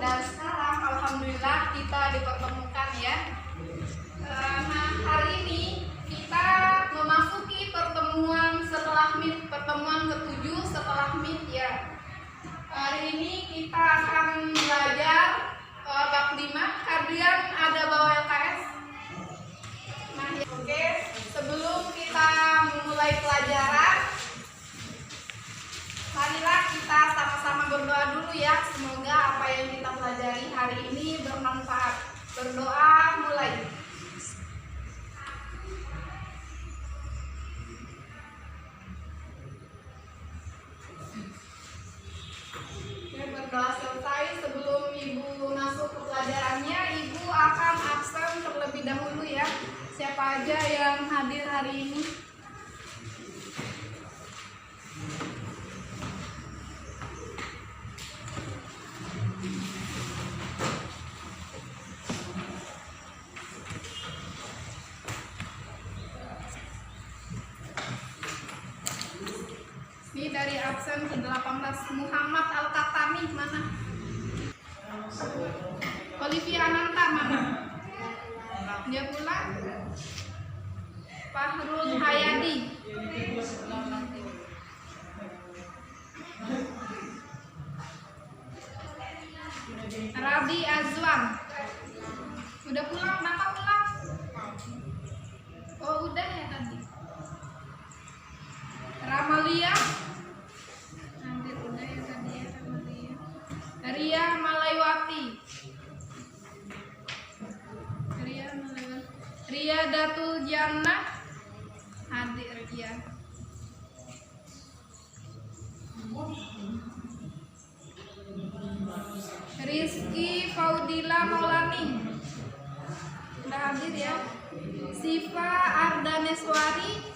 Dan sekarang alhamdulillah kita dipertemukan ya. Nah, hari ini kita memasuki pertemuan setelah MIT, pertemuan ke-7 setelah MIT ya. Hari ini kita akan belajar bab 5. Kalian ada bawa LKS? Nah, ya, oke. Sebelum kita memulai pelajaran, marilah kita sama-sama berdoa dulu ya. Semoga apa yang kita pelajari hari ini bermanfaat. Berdoa mulai. Berdoa selesai. Sebelum Ibu masuk ke pelajarannya, Ibu akan absen terlebih dahulu ya. Siapa aja yang hadir hari ini? Ini dari absen ke-18 Muhammad Al-Katani mana? Olivia Ananta mana? Dia pula Fahrul Hayadi. Rabi Azwan. Udah pulang? Kenapa pulang? Oh udah ya tadi. Ramalia. Nanti udah ya tadi ya Ramalia. Ria Malaywati. Ria Datul Jannah. Hadir Ria. Rizky Faudila Maulani. Udah hadir ya. Siva Ardaneswari.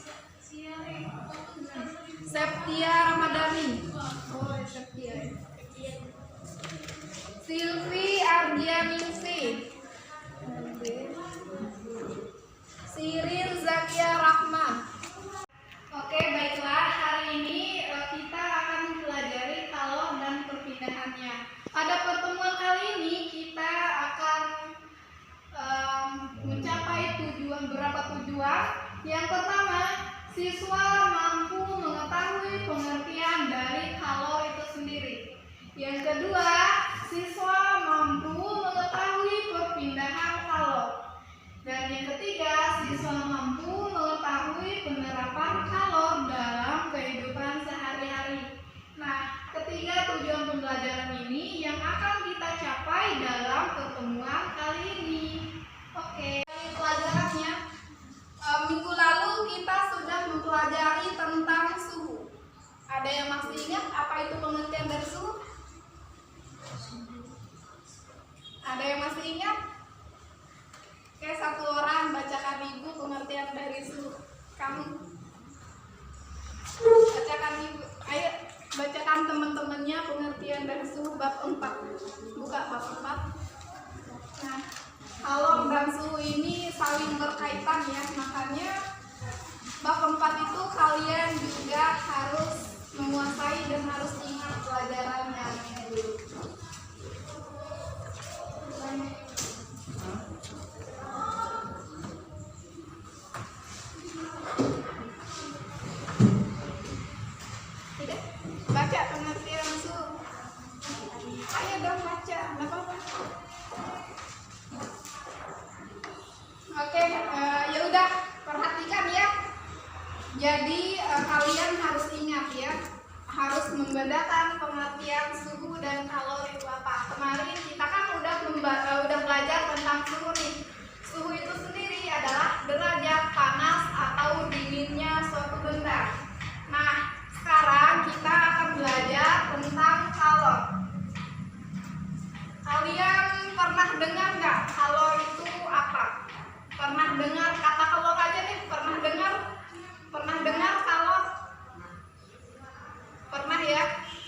Septia Ramadhani. Oh, Septia. Silvi Ardianingsi. Sirin Zakia Rahman. Oke, baiklah. Hari ini kita akan mempelajari kalor dan perpindahannya. Pada pertemuan kali ini kita akan mencapai beberapa tujuan. Yang pertama, siswa mampu mengetahui pengertian dari kalor itu sendiri. Yang kedua, siswa mampu mengetahui perpindahan kalor. Dan yang ketiga, siswa mampu mengetahui penerapan kalor dalam kehidupan sehari-hari. Nah, ketiga tujuan pembelajaran ini yang akan kita capai dalam pertemuan kali ini. Oke, pelajarannya. Minggu lalu kita sudah mempelajari tentang suhu. Ada yang masih ingat apa itu pengertian dari suhu? Ada yang masih ingat? Oke, satu orang bacakan Ibu pengertian dari suhu. Kamu bacakan Ibu. Ayo bacakan teman-temannya pengertian dari suhu bab 4. Buka bab 4. Nah, kalor dan suhu ini saling berkaitan ya. Makanya bab 4 itu kalian juga harus menguasai dan harus ingat pelajarannya dulu. Baca pengertian suhu. Ayo dong baca, nggak apa-apa. Oke, ya udah perhatikan ya. Jadi kalian harus ingat ya, harus membedakan pengertian suhu dan kalor itu apa. Kemarin kita kan udah belajar tentang suhu nih. Suhu itu sendiri adalah derajat panas atau dinginnya suatu benda. Nah, sekarang kita akan belajar tentang kalor. Kalian pernah dengar nggak kalor itu apa? Pernah dengar kata kalor aja nih? Pernah dengar? Pernah dengar kalor? Pernah ya?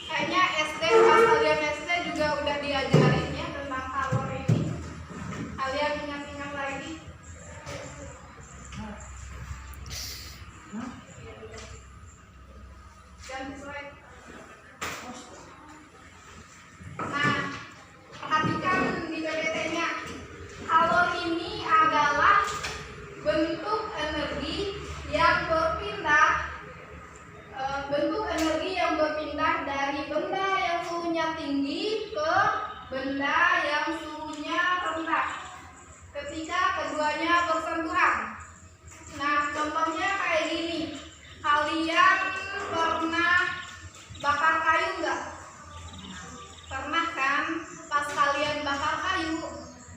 Kayaknya SD, pas kalian SD juga udah diajarin ya tentang kalor ini. Kalian ingat-ingat lagi? Ganti slide. benda yang suhunya rendah ketika keduanya bersentuhan. Nah, contohnya kayak gini. Kalian pernah bakar kayu nggak? Pernah kan? Pas kalian bakar kayu,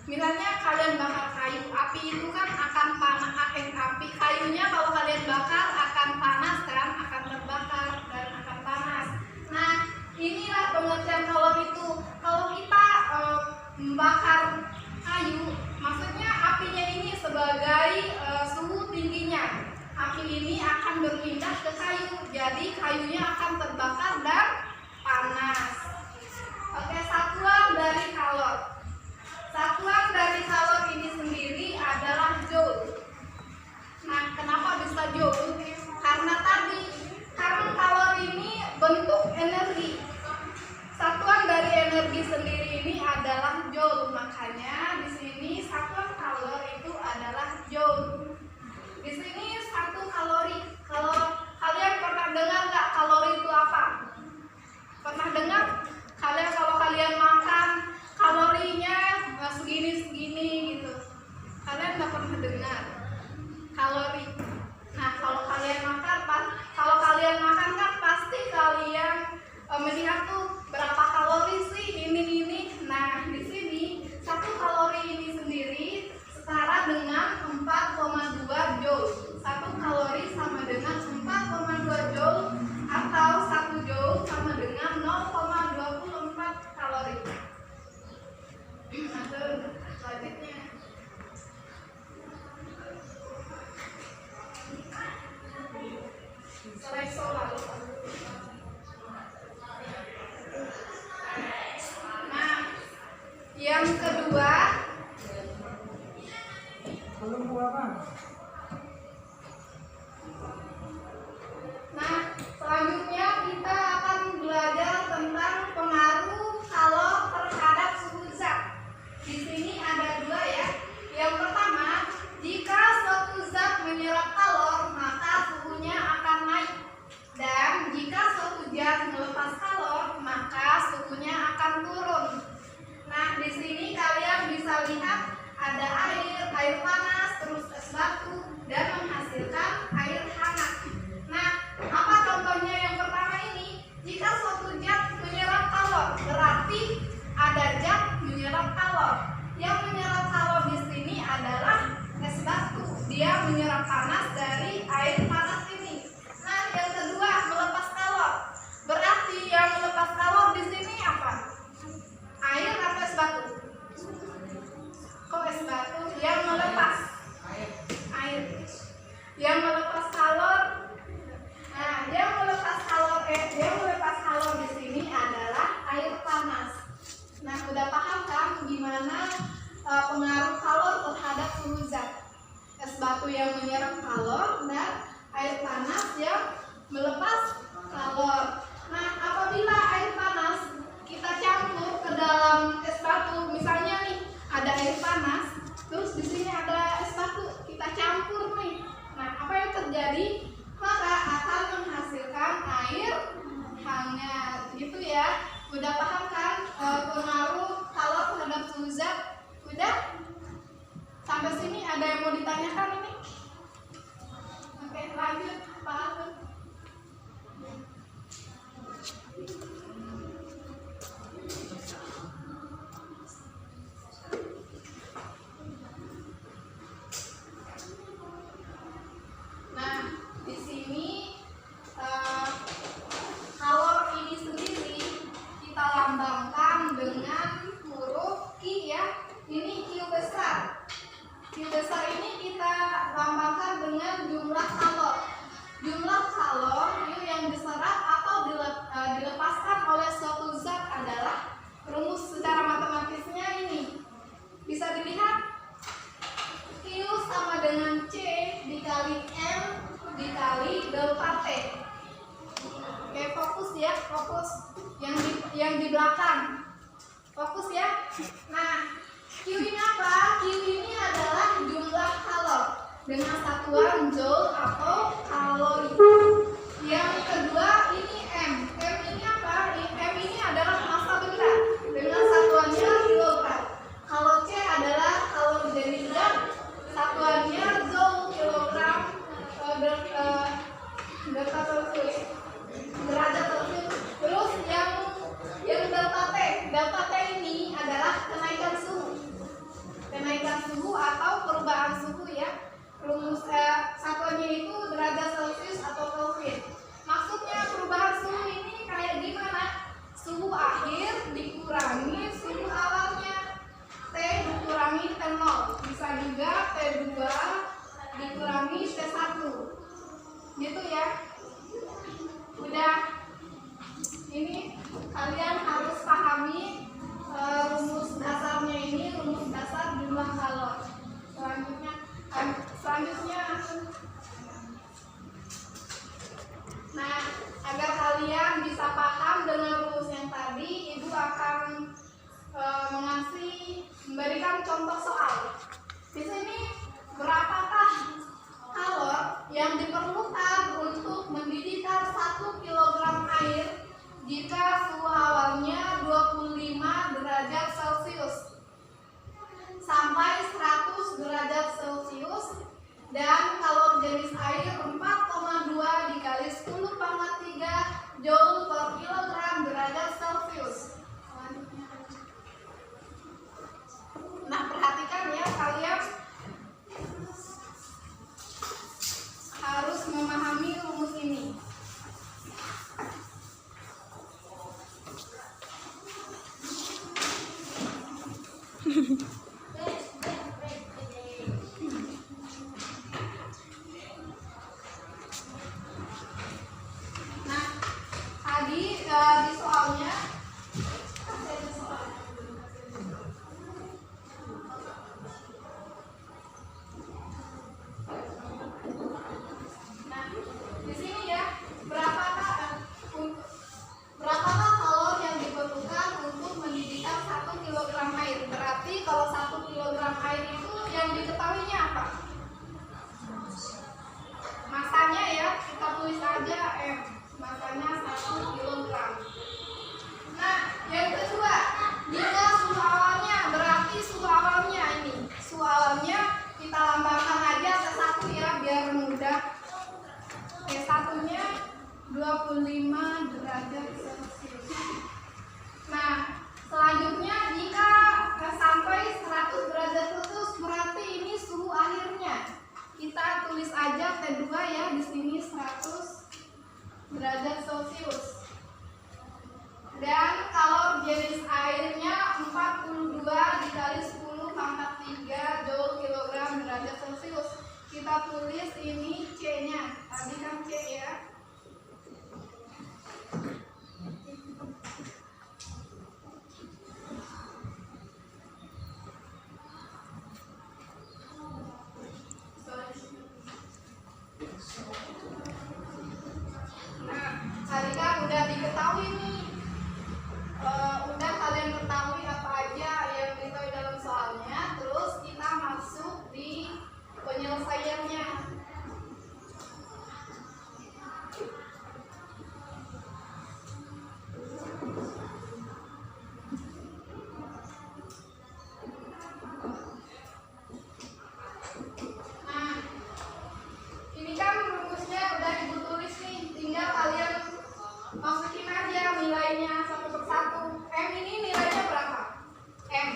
misalnya kalian bakar kayu, api itu kan akan panas, api kayunya kalau kalian bakar akan panas kan, akan terbakar dan akan panas. Nah, inilah pengertian kalor itu. Kalau kita membakar kayu, maksudnya apinya ini sebagai suhu tingginya. Api ini akan berpindah ke kayu, jadi kayunya akan terbakar dan panas. Oke, satuan dari kalor. Satuan dari kalor ini sendiri adalah joule. Nah, kenapa bisa joule? Karena kalor ini bentuk energi. Satuan dari energi sendiri ini adalah joule. Makanya di sini satuan kalor itu adalah joule. Di sini 1 kalori. Kalau kalian pernah dengar nggak kalori itu apa? Pernah dengar? Kalau kalian makan kalorinya segini gitu. Kalian nggak pernah dengar kalori. Nah, kalau kalian makan kan pasti kalian melihat tuh berapa kalori sih ini. Nah, di sini 1 kalori ini sendiri setara dengan 4,2 joule. 1 kalori sama dengan 4,2 joule atau 1 joule sama dengan 0,24 kalori. Selanjutnya. Slide solar. Nah, yang kedua, selanjutnya kita akan belajar tentang pengaruh kalor terhadap suhu zat. Di sini ada 2 ya. Yang pertama, jika suatu zat menyerap kalor, maka suhunya akan naik. Dan jika suatu zat melepas kalor, maka suhunya akan turun. Nah, di sini kalian bisa lihat ada air panas, terus es batu, dan menghasilkan air hangat. Nah, apa contohnya yang pertama ini? Jika suatu zat menyerap kalor, berarti ada zat menyerap kalor. Yang menyerap kalor di sini adalah es batu. Dia menyerap panas dari air panas ini. Nah, yang kedua, melepas kalor. Berarti yang melepas kalor di sini apa? Air atau es batu? Kok es batu? Yang melepas air. Yang melepas kalor. Nah, yang melepas kalor di sini adalah air panas. Nah, udah paham kan gimana pengaruh kalor terhadap suhu zat? Es batu yang menyerap kalor dan air panas yang melepas kalor. Nah, apabila air panas kita campur ke dalam es batu, misalnya nih ada air panas, terus di sini ada es batu, kita campur nih. Nah, apa yang terjadi? Maka akan menghasilkan air hangat, gitu ya. Udah paham kan pengaruh kalor terhadap suhu zat? Udah? Sampai sini ada yang mau ditanyakan ini? Oke, lanjut Pak Arun. Nah, di sini kalor ini sendiri kita lambangkan dengan huruf Q ya. Ini Q besar. Q besar ini kita lambangkan dengan jumlah kalor. Jumlah kalor yang diserap atau dilepaskan oleh suatu zat adalah, rumus secara matematisnya ini bisa dilihat, Q sama dengan C dikali M dikali delta T. Oke, fokus ya, fokus yang di belakang. Fokus ya. Nah, Q ini apa? Q ini adalah jumlah kalor dengan satuan joule atau kalori. Yang kedua ini M. M ini apa? M ini adalah massa benda dengan satuannya delta T ini adalah kenaikan suhu. Kenaikan suhu atau perubahan suhu ya. Rumus satuannya itu derajat Celcius atau Kelvin. Maksudnya perubahan suhu ini kayak gimana? Suhu akhir dikurangi suhu awalnya. T dikurangi T0. Bisa juga T2 dikurangi T1. Gitu ya. Udah. Ini kalian harus pahami rumus dasarnya ini, rumus dasar jumlah kalor. Selanjutnya nah, agar kalian bisa paham dengan rumus yang tadi, Ibu akan memberikan contoh soal. Di sini berapakah kalor yang diperlukan untuk mendidihkan 1 kg air jika suhu awalnya 25 derajat Celcius sampai 100 derajat Celcius dan kalor jenis air 4,2 dikali 10 pangkat 3 joule per kilogram derajat Celcius. Nah, perhatikan ya, kalian harus memahami rumus ini. Nah, tadi di soalnya di sini ya, berapakah kalor yang diperlukan untuk mendidihkan 1 kg air? Berarti kalau 1 kg air itu yang diketahuinya apa? Masanya ya, kita tulis aja M. Masanya 1 kg. Nah, yang kedua, jika suhu awalnya, berarti suhu awalnya ini. Suhu awalnya kita lambangkan aja T1 ya, biar mudah. T1-nya 25 derajat Celcius. Nah, selanjutnya jika sampai 100 derajat Celcius berarti ini suhu akhirnya. Kita tulis aja T2 ya, di sini 100 derajat Celcius. Dan kalor jenis airnya 42 dikali 10 pangkat 3 joule kilogram derajat Celcius. Kita tulis ini C-nya. Tadi kan C ya. Nah, tadi kan udah diketahui nih. Udah kalian ketahui apa aja yang diketahui dalam soalnya. Terus kita masuk di penyelesaiannya. Nah, ini kan rumusnya udah Ibu tulis nih, tinggal kalian masukin aja nilainya satu persatu. M ini nilainya berapa? M.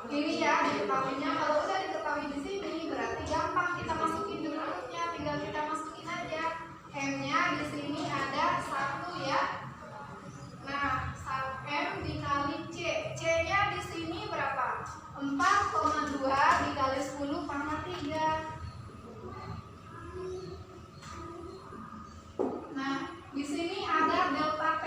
Ini ya diketahuinya. Kalau udah diketahui di sini berarti gampang kita masukin di rumusnya, tinggal kita masukin aja. M-nya di sini ada 1 ya. Nah, M dikali C. C-nya di sini berapa? 4,2 dikali 10 pangkat 3. Nah, di sini ada delta T.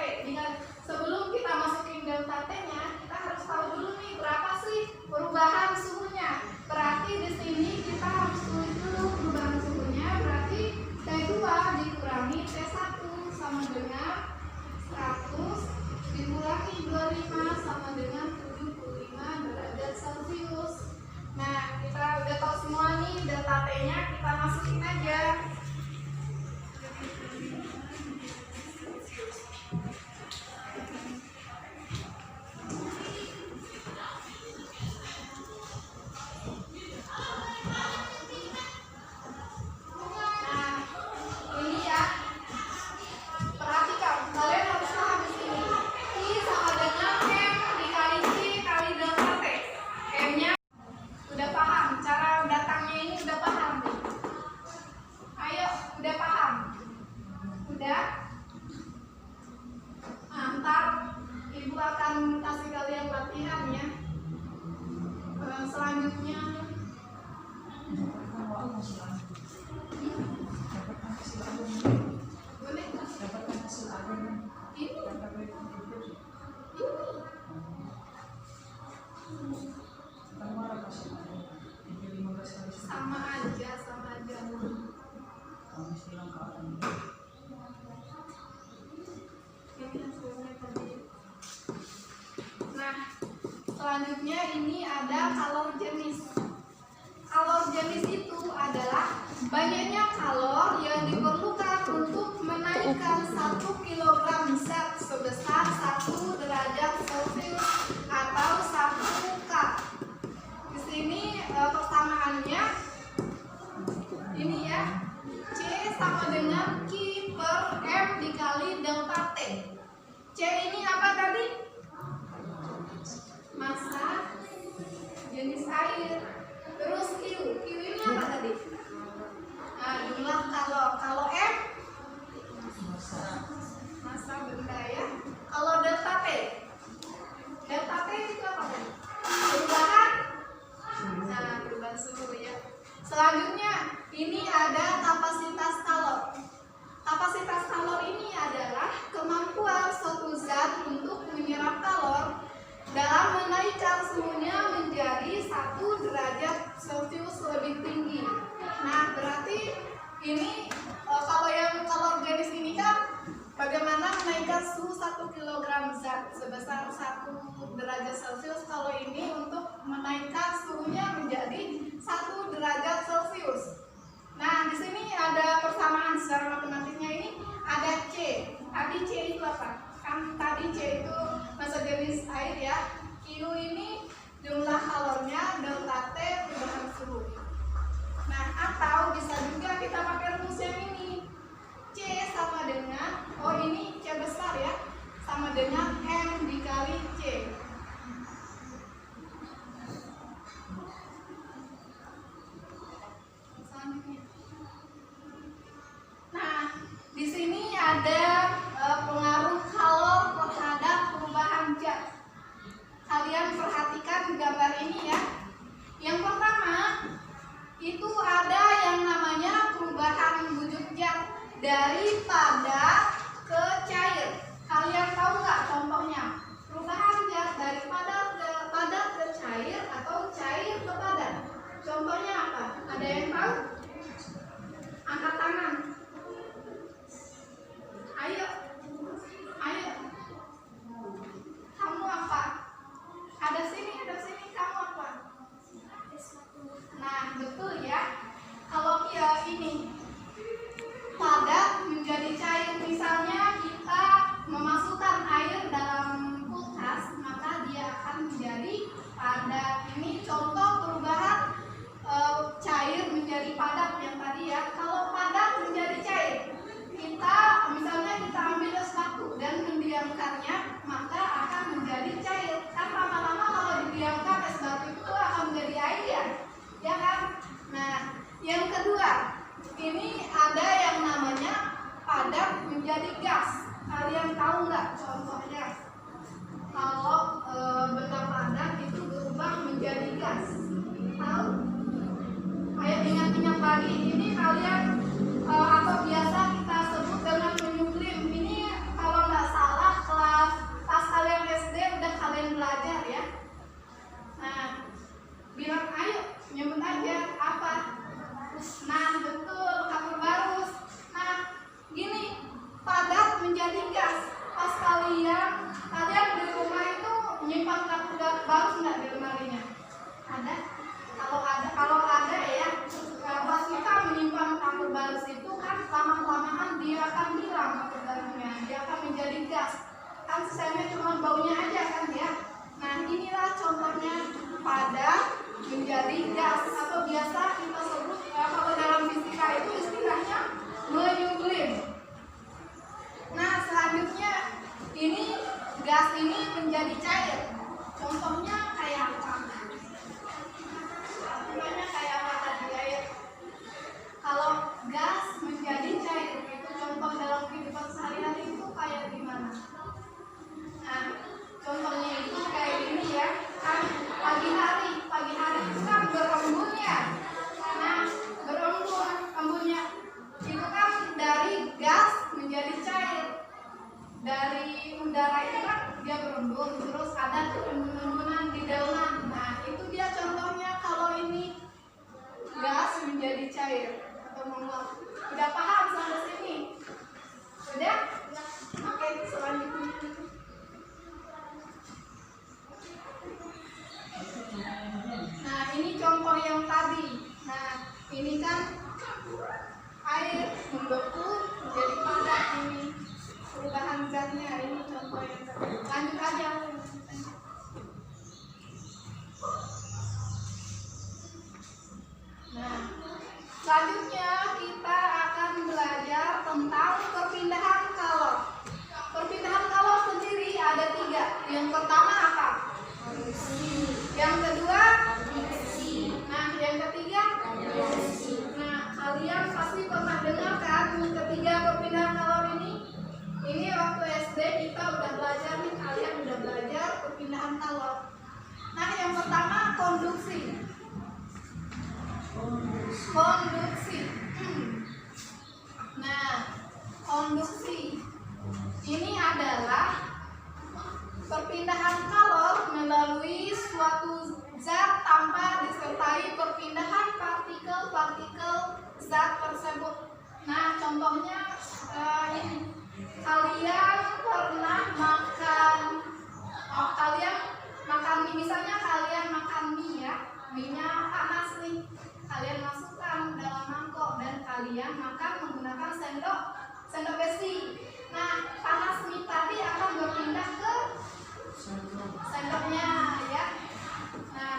Sebelum kita masukin delta T-nya, kita harus tahu dulu nih berapa sih perubahan suhunya. Berarti di sini kita harus tulis dulu perubahan suhunya. Berarti T2 dikurangi T1 sama dengan 100 dikurangi 25 sama dengan 75 derajat Celcius. Nah, kita udah tahu semua nih delta T-nya, kita masukin aja. Nah, ini ya. Perhatikan, kalian harus paham di sini. I Ini. Sama aja. Nah, selanjutnya ini ada kalor jenis. Kalor jenis itu adalah banyaknya kalor yang diperlukan untuk menaikkan 1 kg zat sebesar 1 derajat Celcius atau 1 cup. Di sini persamaannya ini ya, C sama dengan Q per M dikali delta T. C ini apa tadi? Massa jenis air. Terus Q ini apa tadi? Nah, jumlah kalor. Kalau M massa benda ya. Kalau delta T itu apa tadi? Perubahan. Nah, perubahan suhu ya. Selanjutnya ini ada kapasitas kalor. Kapasitas kalor ini adalah kemampuan suatu zat untuk menyerap kalor dalam menaikkan suhunya menjadi 1 derajat Celcius lebih tinggi. Nah, berarti ini kalau yang kalor jenis ini kan bagaimana menaikkan suhu 1 kg zat sebesar 1 derajat Celcius. Kalau ini untuk menaikkan suhunya menjadi 1 derajat Celcius. Nah, di sini ada persamaan secara matematiknya ini ada C. Tadi C itu apa? Kan tadi C itu massa jenis air ya. Q ini jumlah kalornya, delta T perubahan suhu. Nah, atau bisa juga kita pakai rumus yang ini. C sama dengan, ini C besar ya, sama dengan M dikali C. Nah, di sini ada pengaruh kalor terhadap perubahan zat. Kalian perhatikan gambar ini ya. Yang pertama itu ada yang namanya perubahan bujuk zat dari padat ke cair. Kalian tahu nggak contohnya? Perubahan zat dari padat ke cair atau cair ke padat. Contohnya apa? Ada yang tahu? Angkat tangan. Ayo. Kamu apa? Ada sini, kamu apa? Nah, betul ya. Kalau ini padat menjadi cair, misalnya kita memasukkan air dalam kulkas, maka dia akan menjadi padat. Ini contoh perubahan cair menjadi padat yang tadi ya. Kalau padat menjadi cair, misalnya kita ambil es batu dan mendiamkannya, maka akan menjadi cair. Kan lama-lama kalau didiamkan es batu itu akan menjadi air ya kan? Nah, yang kedua, ini ada yang namanya padat menjadi gas. Kalian tahu nggak contohnya? Kalau benda padat itu berubah menjadi gas, tahu? Ayo ingat-ingat lagi. Ini kalian atau biasa kita sebut dengan menyublim. Ini kalau nggak salah kelas pas kalian SD udah kalian belajar ya. Nah, bilang ayo nyebut aja apa? Nah, betul, kapur barus. Nah, gini, padat menjadi gas. Pas kalian di rumah itu nyimpan kapur barus nggak di lemarinya? Ada? Kalau ada ya, pas kita menyimpan kapur barus itu kan lama-kelamaan dia akan hilang kapur barusnya, dia akan menjadi gas. Kan sisanya cuma baunya aja kan ya. Nah, inilah contohnya padat menjadi gas atau biasa kita sebut kalau dalam fisika itu istilahnya menyublim. Nah, selanjutnya ini gas ini menjadi cair. Contohnya kayak apa? Contohnya kayak apa tadi air? Kalau gas menjadi cair itu contoh dalam kehidupan sehari-hari itu kayak gimana? Nah, contohnya itu kayak gini ya. Kan pagi hari itu kan berembun ya. Nah, embunnya itu kan dari gas menjadi cair. udara itu kan dia berembun, terus ada tuh embun-embunan di daunan. Nah, itu dia contohnya kalau ini gas menjadi cair atau menguap. Udah paham sampai sini? Udah? Oke, selanjutnya. Nah, ini contoh yang tadi. Nah, ini kan air membeku menjadi padat, ini perubahan zatnya. Ini contoh yang tadi. Lanjut aja. Nah, selanjutnya kita akan belajar tentang perpindahan kalor. Perpindahan kalor sendiri ada 3. Yang pertama apa? Yang kedua? Nah, yang ketiga? Nah, kalian pasti pernah dengar kan ketiga perpindahan kalor ini? Ini waktu SD kita udah belajar nih, kalian udah belajar perpindahan kalor. Nah, yang pertama konduksi. Nah, konduksi ini adalah perpindahan kalor melalui suatu zat tanpa disertai perpindahan partikel-partikel zat tersebut. Nah, contohnya ini. Kalian pernah makan mie, misalnya kalian makan mie ya, mie-nya panas nih. Kalian masukkan dalam mangkok dan kalian makan menggunakan sendok besi. Nah, panas mie tadi akan berpindah ke sendoknya ya. Nah,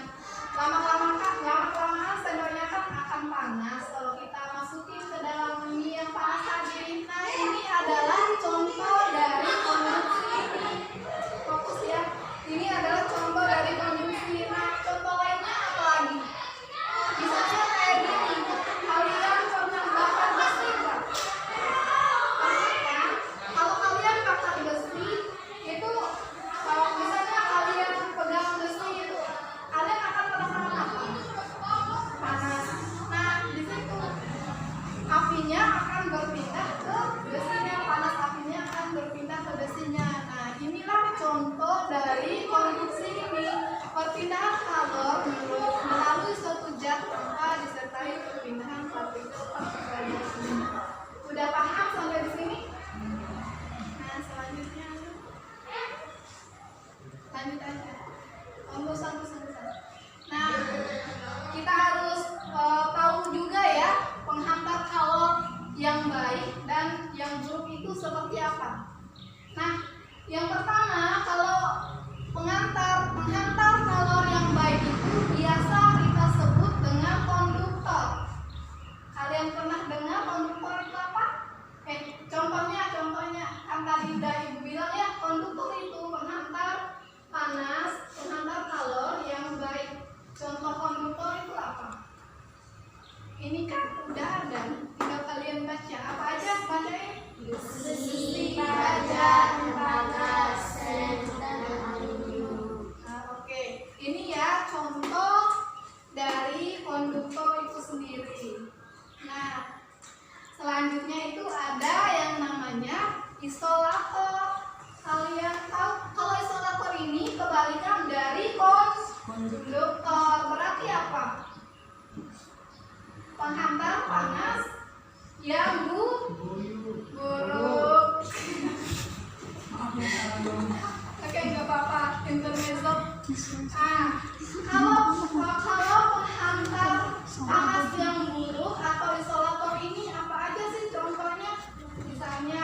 lama-kelamaan sendoknya kan akan panas kalau kita masukin ke dalam mie yang panas tadi. Nah, ini adalah contoh dari konduksi ini. Fokus ya. Ini adalah contoh dari konduksi. Nah, contoh lainnya apa lagi? Misalnya kayak gini, kalian pernah bakar besi nggak? Pernah kan? Kalau kalian bakar besi, itu misalnya kalian pegang besi itu, kalian akan merasakan apa? Panas. Nah, di situ apinya akan berpindah ke besinya, panas apinya akan berpindah ke besinya. Nah, inilah contoh dari konduksi ini. Perpindahan kalor melalui suatu zat tanpa disertai perpindahan partikel-partikel besi. Udah paham sampai di sini? Nah, selanjutnya lanjut aja. Nah, kita harus tahu juga ya penghantar kalor yang baik dan yang buruk itu seperti apa. Nah, yang pertama, kalau penghantar kalor yang baik itu biasa kita sebut dengan konduktor. Kalian pernah dengar konduktor itu apa? Contohnya kan tadi udah ibu bilang ya, konduktor itu penghantar panas, penghantar kalor yang baik. Contoh konduktor itu apa? Ini kan udah ada, tinggal kalian baca. Apa aja? Bacain. Besi, baja, tembaga, semen, dan aluminium. Nah, oke. Ini ya contoh dari konduktor itu sendiri. Nah, selanjutnya itu ada yang namanya isolator. Kalian tahu kalau isolator ini kebalikan dari konduktor. Berarti apa? Penghantar panas yang buruk. Oke, nggak apa-apa, intermezzo. Kalau penghantar panas yang buruk atau isolator ini apa aja sih contohnya? Misalnya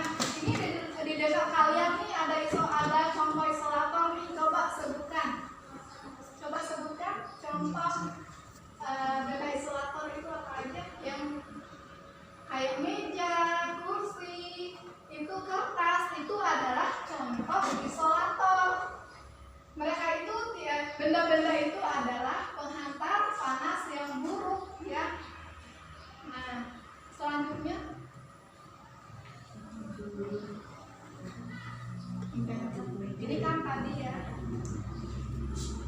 ini di dekat kalian nih ada contoh isolator nih, coba sebutkan contoh beda isolator itu apa aja yang kayak meja, kursi, itu kertas, itu adalah contoh isolator. Mereka itu benda-benda itu adalah penghantar panas yang buruk ya. Nah, selanjutnya ini kan tadi ya.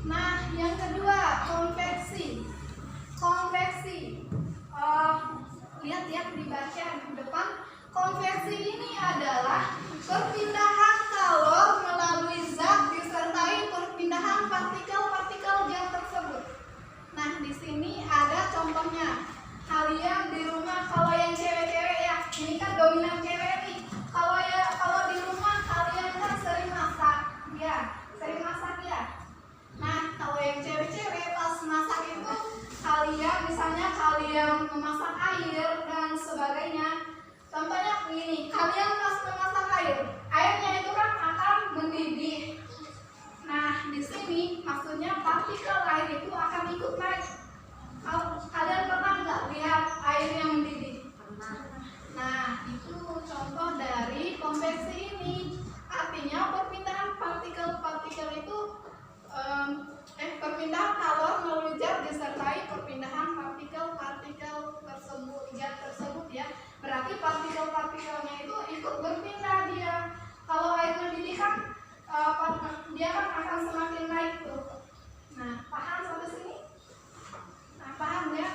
Nah, yang kedua konveksi. Lihat ya dibaca di depan. Konveksi ini adalah perpindahan kalor melalui kalian di rumah, kalau yang cewek-cewek ya, ini kan dominan cewek nih. Kalau di rumah kalian kan sering masak, ya, sering masak ya. Nah, kalau yang cewek-cewek pas masak itu kalian misalnya kalian memasak air dan sebagainya. Contohnya begini, kalian pas memasak airnya itu kan akan mendidih. Nah, di sini maksudnya partikel air itu akan ikut naik. Kalian pernah nggak lihat air yang mendidih? Nah, itu contoh dari konveksi ini. Artinya perpindahan partikel-partikel itu perpindahan kalor melalui zat disertai perpindahan partikel-partikel tersebut ya. Berarti partikel-partikelnya itu ikut berpindah dia. Kalau air mendidih kan dia kan akan semakin naik tuh. Nah, paham sampai sini? Nah, paham ya?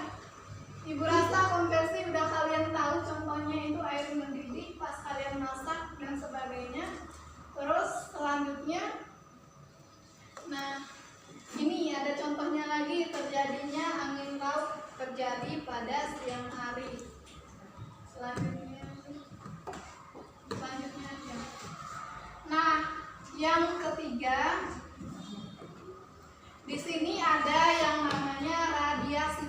Ibu rasa konversi udah kalian tahu, contohnya itu air mendidih pas kalian masak dan sebagainya. Terus selanjutnya, nah ini ada contohnya lagi, terjadinya angin laut terjadi pada siang hari. Selanjutnya aja. Nah, yang ketiga, di sini ada yang namanya radiasi.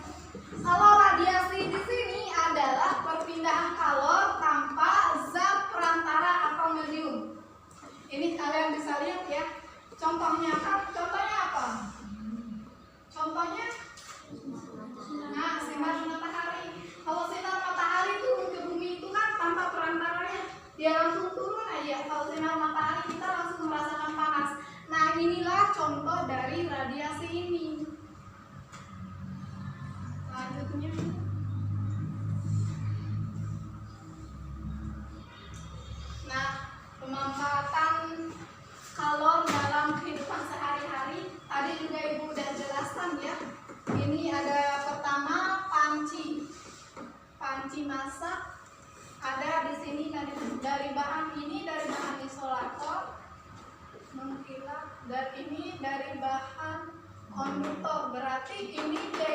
Kalau radiasi di sini adalah perpindahan kalor tanpa zat perantara atau medium. Ini kalian bisa lihat ya. Contohnya apa? Contohnya, nah, sinar matahari. Kalau sinar matahari turun ke bumi itu kan tanpa perantaranya, dia langsung turun aja. Kalau sinar matahari kita langsung merasakan panas. Nah, inilah contoh dari radiasi ini. Selanjutnya, nah, pemanfaatan kalor dalam kehidupan sehari-hari tadi juga ibu udah jelaskan ya. Ini ada pertama panci masak, ada di sini dari bahan isolator, mengkilat, dan ini dari bahan konduktor. Berarti dia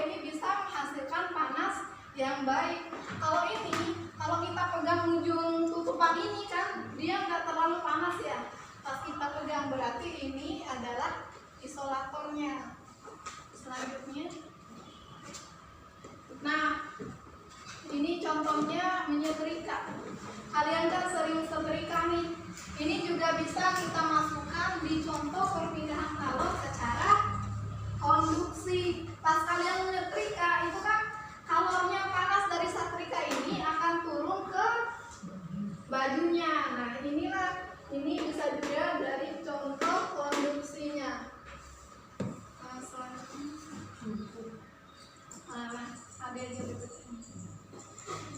ini bisa menghasilkan panas yang baik. Kalau kita pegang ujung tutupan ini kan dia nggak terlalu panas ya. Pas kita pegang berarti ini adalah isolatornya. Selanjutnya, nah ini contohnya menyetrika. Kalian kan sering setrika nih. Ini juga bisa kita masukkan di contoh perpindahan kalor secara konduksi. Pas kalian menyetrika itu kan kalornya panas dari setrika ini akan turun ke bajunya. Nah, ini bisa juga dari contoh konduksinya.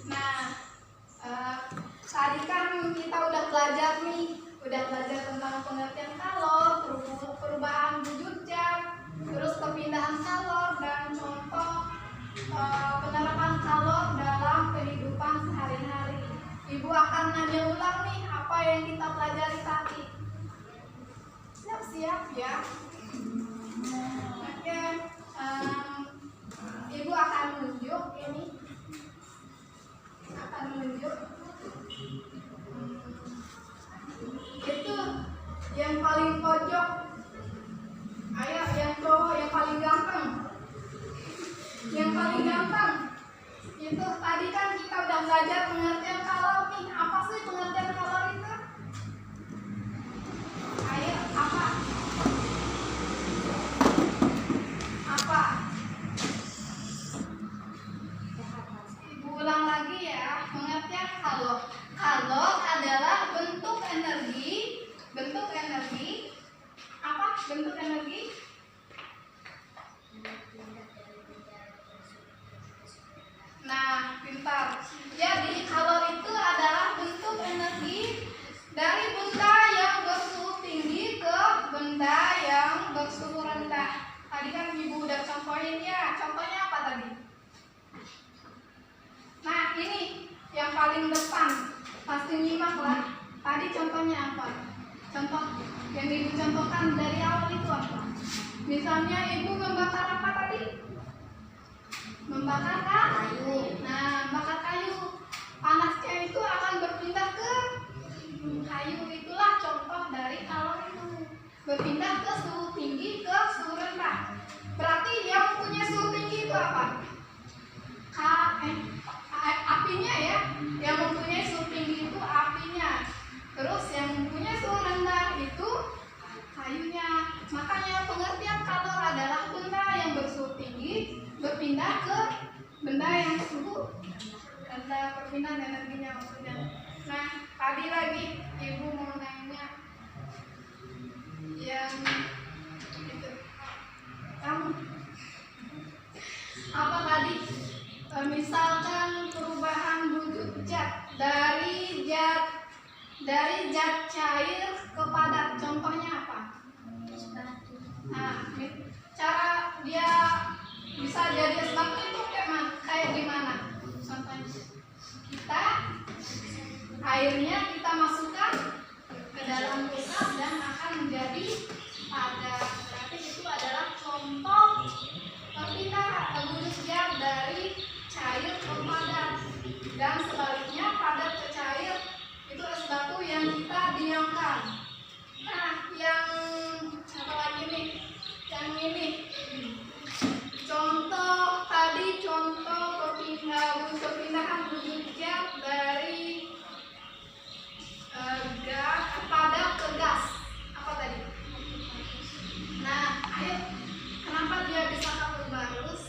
Nah, tadi kan kita udah belajar tentang pengertian kalor, perubahan wujud zat, terus perpindahan kalor, dan contoh penerapan kalor dalam kehidupan sehari-hari. Ibu akan nanya ulang nih apa yang kita pelajari tadi. Siap-siap ya. Oke, ibu akan menunjuk ini. Itu yang paling pojok. Ayo yang cowok yang paling gampang. Itu tadi kan kita udah belajar pengertian kalor nih. Apa sih pengertian kalor itu? Ayo, apa? Ibu ulang lagi ya, pengertian kalor. Kalor adalah bentuk energi. Apa bentuk energi? Nah, pintar. Jadi kalor itu adalah bentuk energi dari benda yang bersuhu tinggi ke benda yang bersuhu rendah. Tadi kan ibu udah contohin ya. Contohnya apa tadi? Nah, ini yang paling depan. Pasti nyimak lah. Tadi contohnya apa? Contoh yang ibu contohkan dari awal itu apa? Misalnya ibu membakar apa tadi? Membakar kayu. Nah, bakar kayu. Panasnya itu akan berpindah ke kayu. Itulah contoh dari kalor itu. Berpindah ke suhu tinggi ke suhu rendah. Berarti yang punya suhu tinggi itu apa? Apinya ya. Yang mempunyai suhu tinggi itu apinya. Terus yang mempunyai suhu rendah itu kayunya. Makanya pengertian kalor adalah benda yang bersuhu tinggi berpindah ke benda yang suhu rendah, perpindahan energinya maksudnya. Nah, tadi lagi ibu mau nanya yang itu kamu apa tadi? Misalkan perubahan wujud zat dari zat cair ke padat, contohnya apa? Nah, cara dia bisa jadi es batu itu kayak gimana? Contohnya kita airnya kita masukkan ke dalam kulkas dan akan menjadi padat. Berarti itu adalah contoh perpindahan wujud zat dari cair ke padat. Dan sebaliknya padat ke cair itu es batu yang kita diamkan. Nah, yang apa lagi nih? Yang ini. Contoh tadi contoh perpindahan wujud zat dari padat ke gas. Apa tadi? Nah, ayo, kenapa dia bisa kapur barus?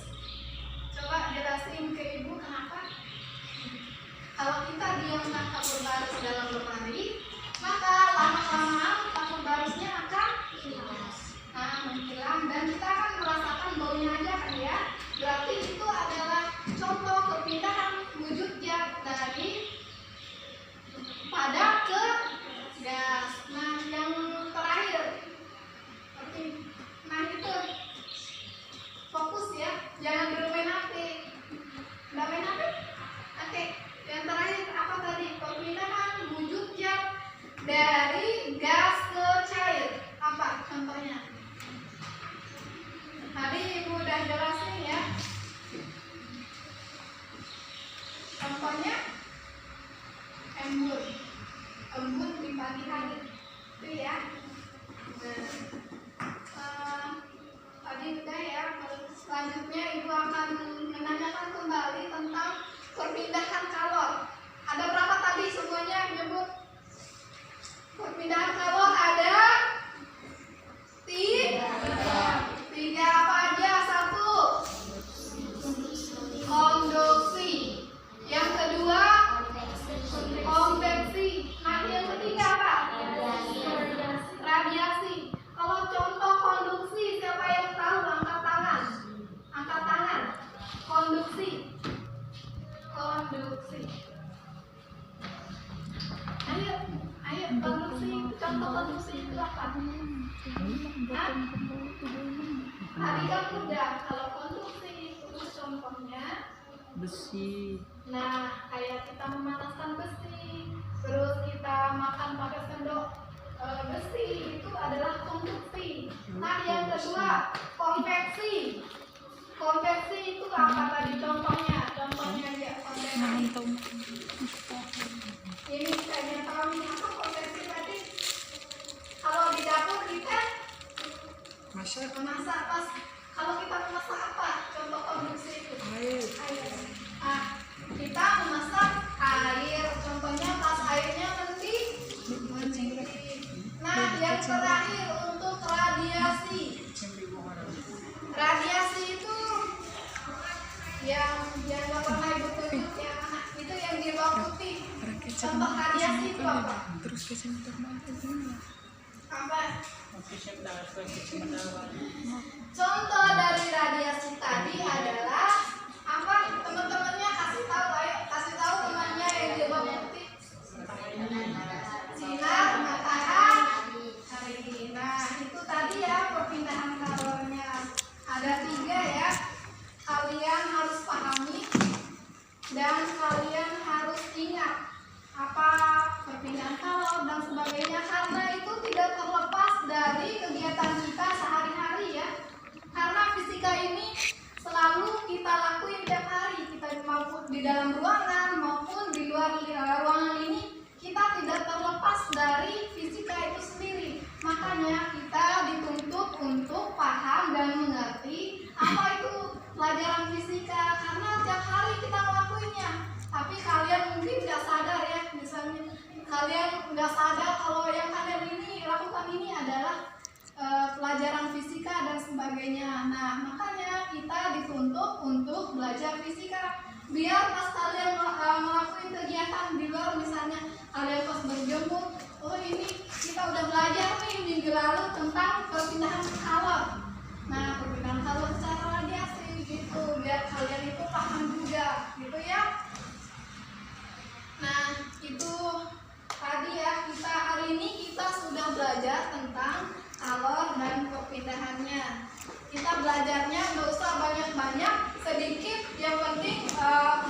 Coba jelasin ke ibu kenapa? Kalau kita diamkan kapur barus dalam lemari, maka lama-lama kapur barusnya akan menghilang dan kita akan merasakan baunya aja kan ya. Berarti itu adalah contoh perpindahan wujud zat dari padat ke gas. Nah, yang terakhir, nah itu fokus ya, jangan dulu main HP. Udah main HP? Oke. Yang terakhir apa tadi? Perpindahan wujud zat dari gas ke cair. Apa contohnya? Tadi ibu udah jelasin ya. Contohnya embun di pagi hari itu ya. Tadi udah ya. Selanjutnya ibu akan menanyakan kembali tentang perpindahan kalor. Ada berapa tadi semuanya nyebut? Perpindahan kalor ada tiga apa aja? Satu, konduksi. Yang kedua, konveksi. Nah, yang ketiga apa? Radiasi. Kalau contoh konduksi, siapa yang tahu? Angkat tangan. Angkat tangan. Konduksi. Ayo, konduksi. Contoh konduksi itu apa? Tadi kan udah. Kalau konduksi itu contohnya besi. Nah, kayak kita memanaskan besi, terus kita makan pakai sendok besi, itu adalah konduksi. Nah, yang kedua, konveksi. Konveksi itu apa tadi contohnya? Contohnya aja konveksi. Ini kayaknya tahu nih apa konveksi tadi? Kalau di dapur kita memasak pas. Kalau kita memasak apa? Contoh konveksi itu. Air. Nah, kita memasak air. Contohnya pas airnya mendidih. Nah, yang terakhir untuk radiasi. Radiasi itu yang nggak pernah ibu tunjuk ya, itu yang di bawah putih. Contoh radiasi itu apa? Terus kesentuh Apa? Contoh dari radiasi tadi adalah apa? Teman-temannya kasih tahu, ayo kasih tahu temannya yang di bawah putih. Sinar matahari. Nah, itu tadi ya perpindahan kalornya. Ada 3 ya. Kalian harus pahami dan kalian harus ingat apa perpindahan kalor dan sebagainya, karena itu tidak terlepas dari kegiatan kita sehari-hari ya. Karena fisika ini selalu kita lakukan makanya kita dituntut untuk paham dan mengerti apa itu pelajaran fisika, karena tiap hari kita ngelakuinnya. Tapi kalian mungkin nggak sadar ya, misalnya kalian nggak sadar kalau yang kalian ini lakukan ini adalah pelajaran fisika dan sebagainya. Nah, makanya kita dituntut untuk belajar fisika biar pas kalian ngelakuin kegiatan di luar, misalnya kalian pas berjemur, oh ini kita udah belajar nih minggu lalu tentang perpindahan kalor. Nah, perpindahan kalor secara radiasi gitu, biar kalian itu paham juga gitu ya. Nah, itu tadi ya, kita hari ini kita sudah belajar tentang kalor dan perpindahannya. Kita belajarnya nggak usah banyak-banyak, sedikit, yang penting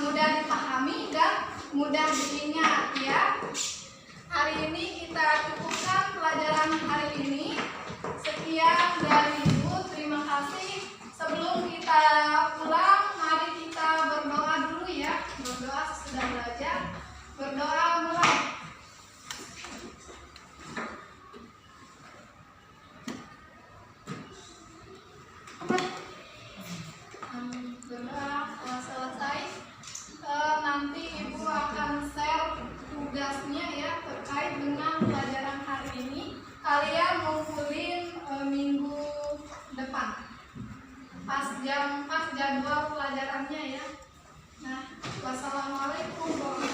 mudah dipahami dan mudah diingat ya. Hari ini kita cukupkan pelajaran hari ini. Sekian dari Ibu, terima kasih. Sebelum kita pulang, mari kita berdoa dulu ya. Berdoa sudah belajar. Berdoa mulai. Berdoa selesai, nanti Ibu akan share tugasnya ya terkait dengan pelajaran hari ini. Kalian ngumpulin minggu depan pas jadwal pelajarannya ya. Nah, wassalamualaikum warahmatullahi wabarakatuh.